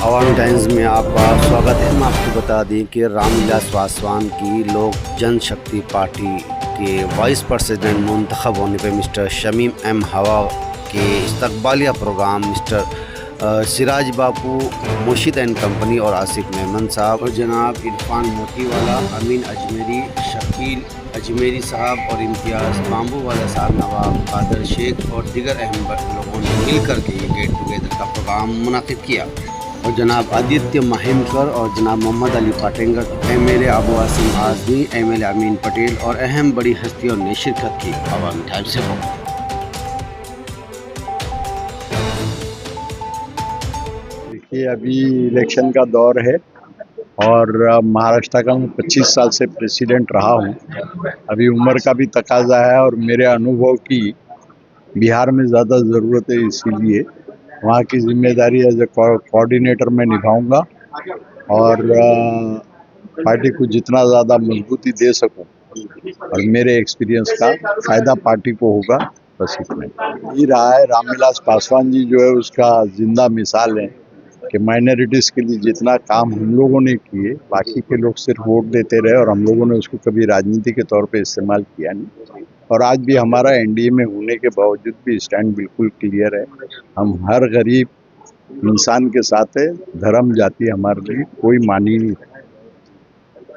अवामी times में आपका स्वागत है। हम आपको बता दें कि रामविलास पासवान की लोक जनशक्ति पार्टी के वाइस प्रेसिडेंट मुंतखब होने पर मिस्टर शमीम एम हवा के इस्तकबालिया प्रोग्राम मिस्टर सिराज बापू, मुर्शिद एंड कंपनी और आसिफ मेमन साहब और जनाब इरफान मोतीवाला, अमीन अजमेरी, शकील अजमेरी साहब और इम्तियाज़ बाम्बू वाला साहब, नवाब कादर शेख और दीगर अहम लोगों ने मिलकर के ये गेट टुगेदर का प्रोग्राम मुनाकिद किया और जनाब आदित्य महिमकर और जनाब मोहम्मद अली पाटेंगर, MLA अबू आसिम आज़मी, MLA अमीन पटेल और अहम बड़ी हस्तियों ने शिरकत की। अवामी टाइम्स से हो। देखिए, अभी इलेक्शन का दौर है और महाराष्ट्र का मैं 25 साल से प्रेसिडेंट रहा हूँ। अभी उम्र का भी तकाजा है और मेरे अनुभव की बिहार में ज़्यादा ज़रूरत है, इसीलिए वहाँ की जिम्मेदारी एज ए कोऑर्डिनेटर मैं निभाऊंगा और पार्टी को जितना ज़्यादा मजबूती दे सकूं और मेरे एक्सपीरियंस का फ़ायदा पार्टी को होगा, बस इतना ही रहा है। रामविलास पासवान जी जो है उसका जिंदा मिसाल है कि माइनॉरिटीज़ के लिए जितना काम हम लोगों ने किए, बाकी के लोग सिर्फ वोट देते रहे और हम लोगों ने उसको कभी राजनीति के तौर पे इस्तेमाल किया नहीं। और आज भी हमारा एनडीए में होने के बावजूद भी स्टैंड बिल्कुल क्लियर है। हम हर गरीब इंसान के साथ है, धर्म जाति हमारे लिए कोई मानी नहीं है।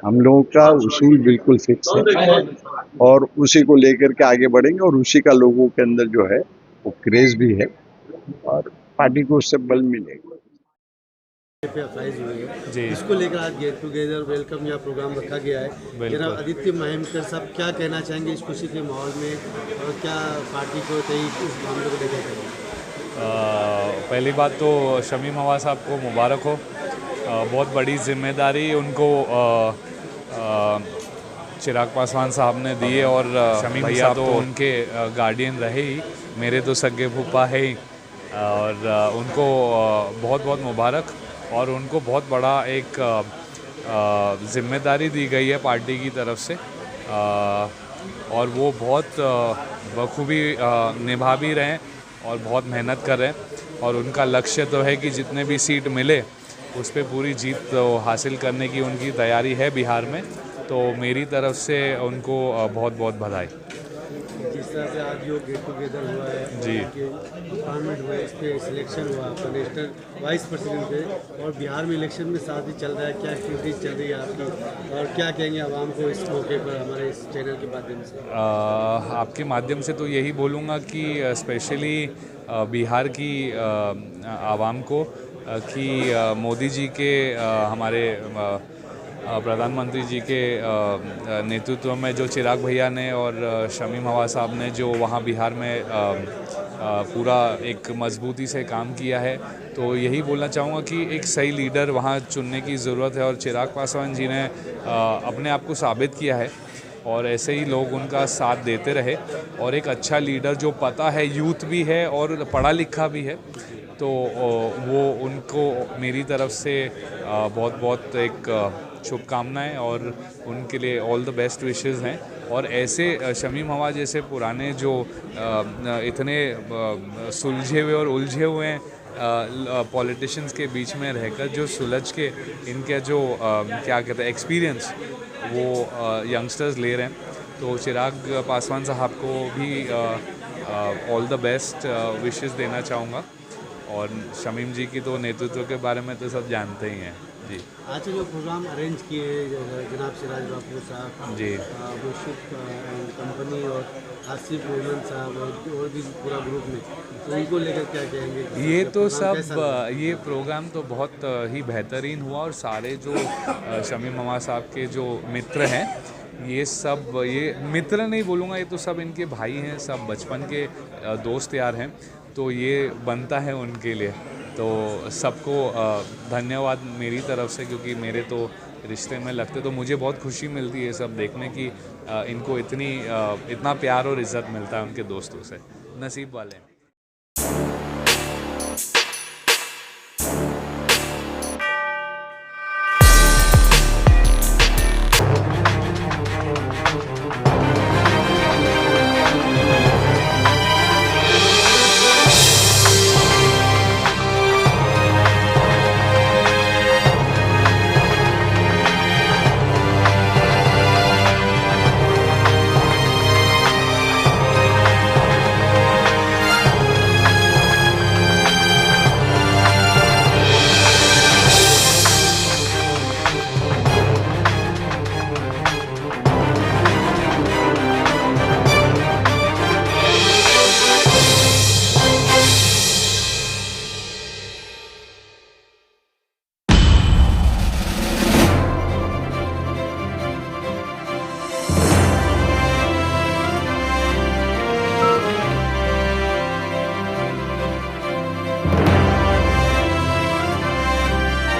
हम लोगों का उसूल बिल्कुल फिक्स है और उसी को लेकर के आगे बढ़ेंगे और उसी का लोगों के अंदर जो है वो क्रेज भी है और पार्टी को उससे बल मिलेगा। पे अफाइज हुई है जी, इसको लेकर आज गेट टुगेदर वेलकम या प्रोग्राम रखा गया है। जनाब आदित्य महिमकर साहब क्या कहना चाहेंगे इस खुशी के माहौल में और क्या पार्टी को इस मामले को लेकर करेंगे? पहली बात तो शमीम हवा साहब को मुबारक हो। बहुत बड़ी जिम्मेदारी उनको चिराग पासवान साहब ने दी है और शमीम भैया तो उनके गार्डियन रहे ही, मेरे तो सगे फूफा है ही और उनको बहुत बहुत मुबारक और उनको बहुत बड़ा एक जिम्मेदारी दी गई है पार्टी की तरफ से और वो बहुत बखूबी निभा भी रहे हैं और बहुत मेहनत कर रहे हैं और उनका लक्ष्य तो है कि जितने भी सीट मिले उस पर पूरी जीत तो हासिल करने की उनकी तैयारी है बिहार में। तो मेरी तरफ से उनको बहुत बहुत बधाई। जिस तरह से आज जो गेट टुगेदर हुआ है जी, डिपार्टमेंट हुआ, इस पर सिलेक्शन हुआ आपका नेशनल वाइस प्रेसिडेंट पे और बिहार में इलेक्शन में साथ ही चल रहा है, क्या एक्टिविटीज़ चल रही है आपकी और क्या कहेंगे आवाम को इस मौके पर हमारे इस चैनल के माध्यम से? आपके माध्यम से तो यही बोलूँगा कि स्पेशली बिहार की आवाम को कि मोदी जी के हमारे प्रधानमंत्री जी के नेतृत्व में जो चिराग भैया ने और शमीम हवा साहब ने जो वहाँ बिहार में पूरा एक मजबूती से काम किया है, तो यही बोलना चाहूँगा कि एक सही लीडर वहाँ चुनने की ज़रूरत है और चिराग पासवान जी ने अपने आप को साबित किया है और ऐसे ही लोग उनका साथ देते रहे और एक अच्छा लीडर जो पता है, यूथ भी है और पढ़ा लिखा भी है, तो वो उनको मेरी तरफ से बहुत बहुत एक शुभकामनाएं और उनके लिए ऑल द बेस्ट विशेस हैं। और ऐसे शमीम हवा जैसे पुराने जो इतने सुलझे हुए और उलझे हुए हैं पॉलिटिशियंस के बीच में रहकर जो सुलझ के इनके जो क्या कहते हैं एक्सपीरियंस वो यंगस्टर्स ले रहे हैं, तो चिराग पासवान साहब को भी ऑल द बेस्ट विशेस देना चाहूँगा और शमीम जी की तो नेतृत्व के बारे में तो सब जानते ही हैं। जी, आज जो प्रोग्राम अरेंज किए जनाब सिराज बापू साहब जी, मुर्शिद एंड कंपनी और आसिफ मेमन साहब और भी पूरा ग्रुप में, तो उनको लेकर क्या कहेंगे? ये तो सब ये प्रोग्राम तो बहुत ही बेहतरीन हुआ और सारे जो शमीम हवा साहब के जो मित्र हैं, ये सब, ये मित्र नहीं बोलूँगा, ये तो सब इनके भाई हैं, सब बचपन के दोस्त यार हैं, तो ये बनता है उनके लिए। तो सबको धन्यवाद मेरी तरफ से, क्योंकि मेरे तो रिश्ते में लगते, तो मुझे बहुत खुशी मिलती है सब देखने की, इनको इतना प्यार और इज़्ज़त मिलता है उनके दोस्तों से, नसीब वाले हैं।